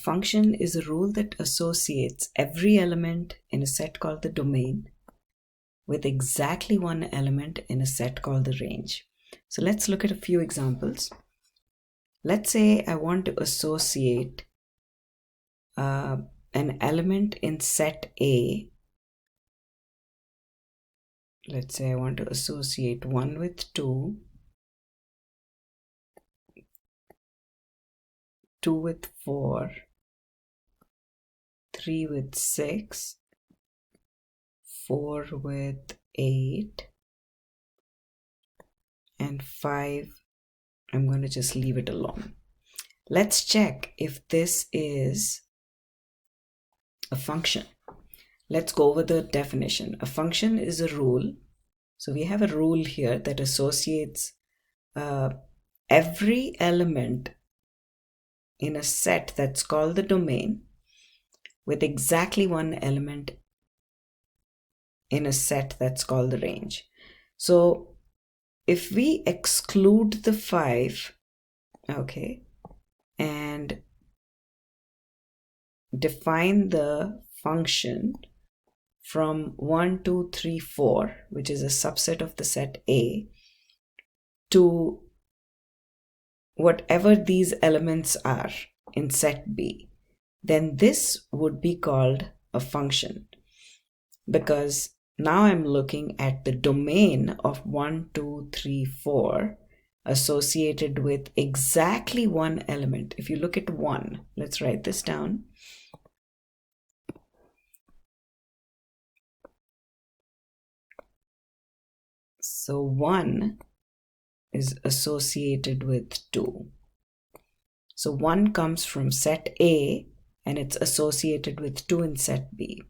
function is a rule that associates every element in a set called the domain with exactly one element in a set called the range. So let's look at a few examples. Let's say I want to associate an element in set A. Let's say I want to associate 1 with 2, 2 with 4, 3 with 6, 4 with 8, and 5, I'm going to just leave it alone. Let's check if this is a function. Let's go over the definition. A function is a rule. So we have a rule here that associates every element in a set that's called the domain with exactly one element in a set that's called the range. So if we exclude the 5, okay, and define the function from 1, 2, 3, 4, which is a subset of the set A, to whatever these elements are in set B, then this would be called a function, because now I'm looking at the domain of 1, 2, 3, 4 associated with exactly one element. If you look at 1, let's write this down. So 1 is associated with 2. So 1 comes from set A and it's associated with 2 in set B.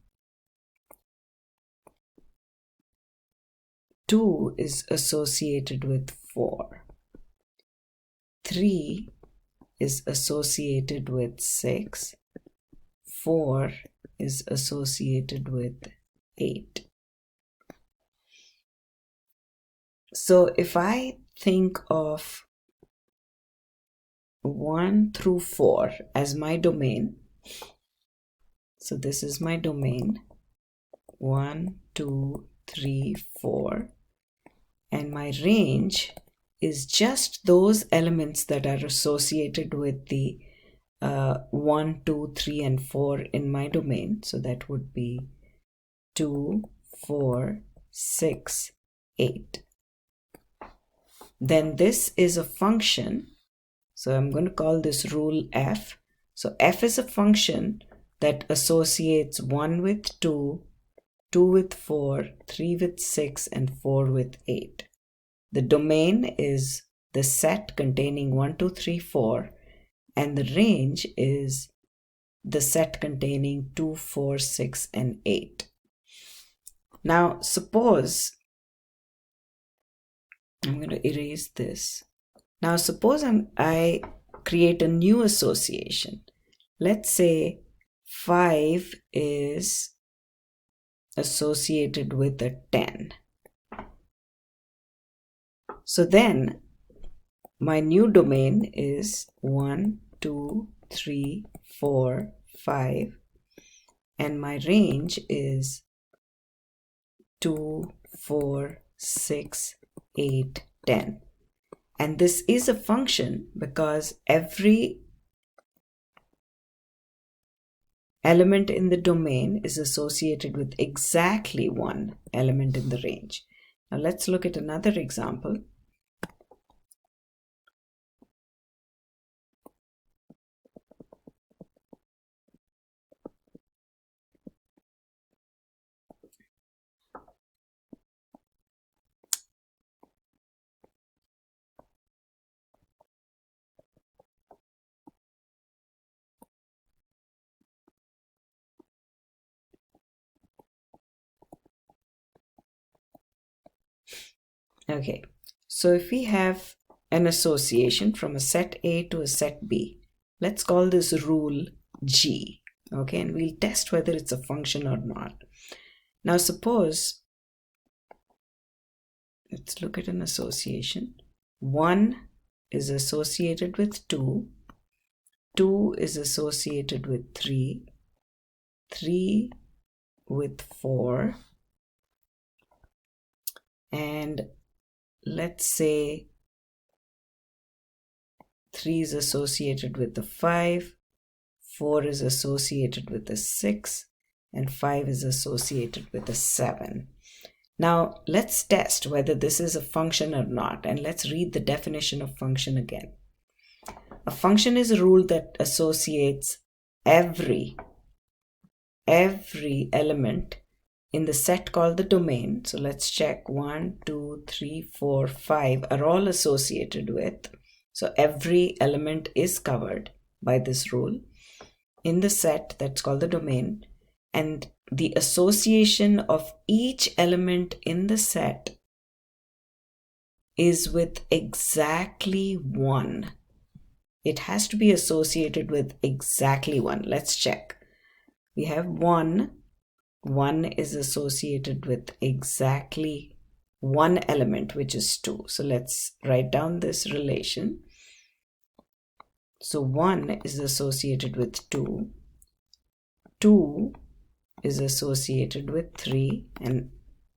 2 is associated with 4. 3 is associated with 6. 4 is associated with 8. So if I think of 1 through 4 as my domain, so this is my domain, 1, 2, 3, 4, and my range is just those elements that are associated with the 1, 2, 3, and 4 in my domain. So that would be 2, 4, 6, 8. Then this is a function. So I'm going to call this rule f. So f is a function that associates 1 with 2, 2 with 4, 3 with 6, and 4 with 8. The domain is the set containing 1, 2, 3, 4, and the range is the set containing 2, 4, 6, and 8. Now suppose I'm going to erase this. Now suppose I create a new association. Let's say 5 is associated with a 10. So then my new domain is 1, 2, 3, 4, 5, and my range is 2, 4, 6, 8, 10. And this is a function because every element in the domain is associated with exactly one element in the range. Now let's look at another example. Okay, so if we have an association from a set A to a set B, let's call this rule G, okay, and we'll test whether it's a function or not. Now suppose, let's look at an association. 1 is associated with 2, 2 is associated with 3, 3 with 4, and let's say 3 is associated with the 5, 4 is associated with the 6, and 5 is associated with the 7. Now let's test whether this is a function or not, and let's read the definition of function again. A function is a rule that associates every element in the set called the domain. So let's check 1, 2, 3, 4, 5 are all associated with. So every element is covered by this rule in the set that's called the domain, and the association of each element in the set is with exactly 1. It has to be associated with exactly 1. Let's check. We have 1. 1 is associated with exactly 1 element, which is 2. So let's write down this relation. So 1 is associated with 2. 2 is associated with 3, and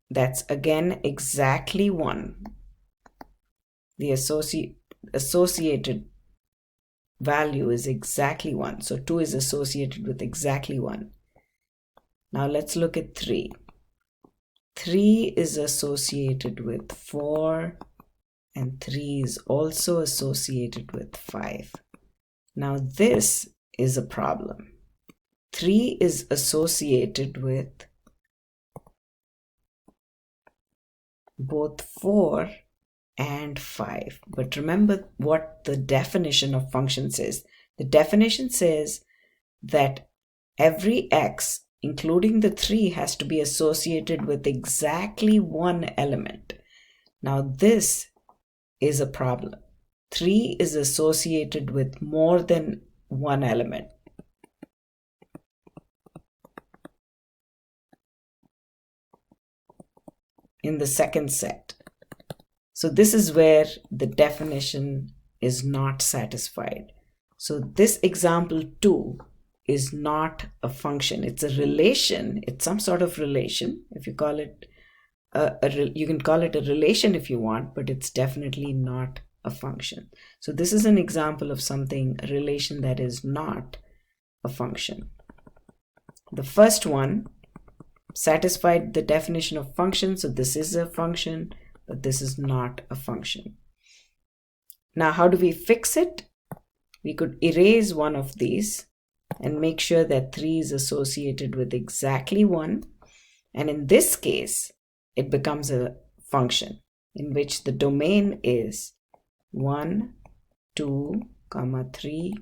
that's again exactly 1. The associated value is exactly 1. So 2 is associated with exactly 1. Now let's look at 3. 3 is associated with 4, and 3 is also associated with 5. Now this is a problem. 3 is associated with both 4 and 5. But remember what the definition of function says. The definition says that every x, including the 3, has to be associated with exactly 1 element. Now this is a problem. 3 is associated with more than 1 element. In the second set. So this is where the definition is not satisfied. So this example 2 is not a function. It's a relation. It's some sort of relation. If you call it, you can call it a relation if you want, but it's definitely not a function. So this is an example of something, a relation that is not a function. The first one satisfied the definition of function, so this is a function, but this is not a function. Now how do we fix it? We could erase one of these and make sure that 3 is associated with exactly 1, and in this case it becomes a function in which the domain is 1, 2, 3,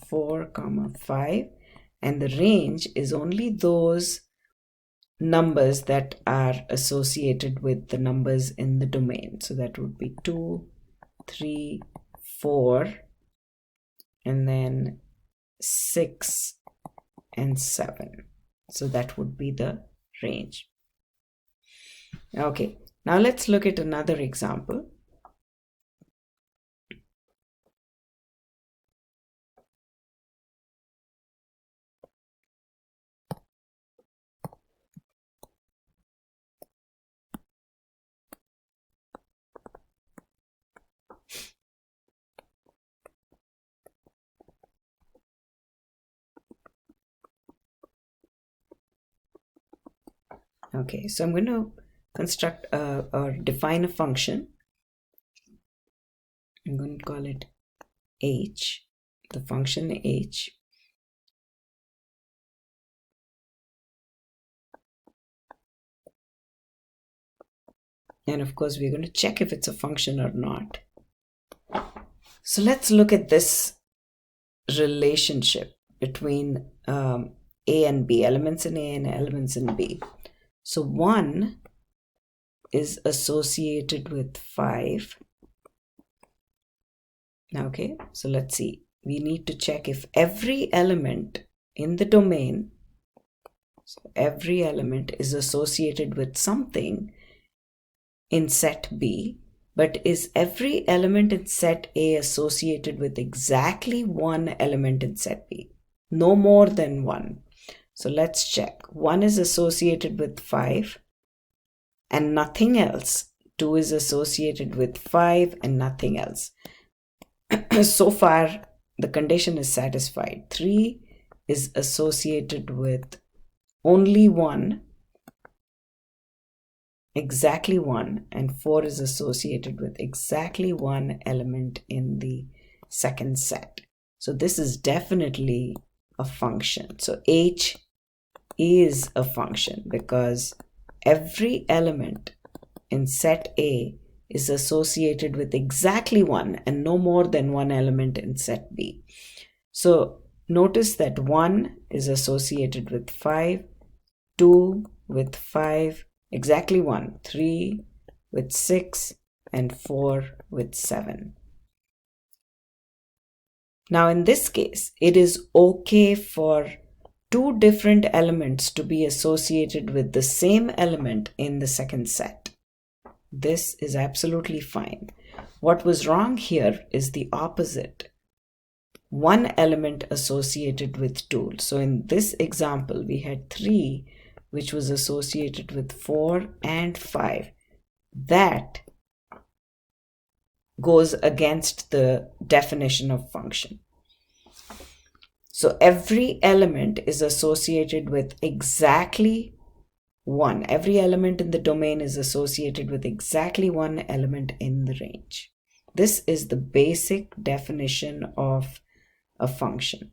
4, 5, and the range is only those numbers that are associated with the numbers in the domain. So that would be 2, 3, 4, and then 6 and 7. So that would be the range. Okay, now let's look at another example. Okay, so I'm going to construct or define a function. I'm going to call it h, the function h. And of course, we're going to check if it's a function or not. So let's look at this relationship between A and B, elements in A and elements in B. So 1 is associated with 5. Okay, so let's see. We need to check if every element in the domain, so every element is associated with something in set B, but is every element in set A associated with exactly one element in set B? No more than one. So let's check. 1 is associated with 5 and nothing else. 2 is associated with 5 and nothing else. So far, the condition is satisfied. 3 is associated with only 1, exactly 1, and 4 is associated with exactly 1 element in the second set. So this is definitely a function. So H is a function because every element in set A is associated with exactly 1 and no more than 1 element in set B. So notice that 1 is associated with 5, 2 with 5, exactly 1, 3 with 6, and 4 with 7. Now in this case, it is okay for two different elements to be associated with the same element in the second set. This is absolutely fine. What was wrong here is the opposite. One element associated with 2. So in this example, we had 3, which was associated with 4 and 5. That goes against the definition of function. So every element is associated with exactly 1. Every element in the domain is associated with exactly 1 element in the range. This is the basic definition of a function.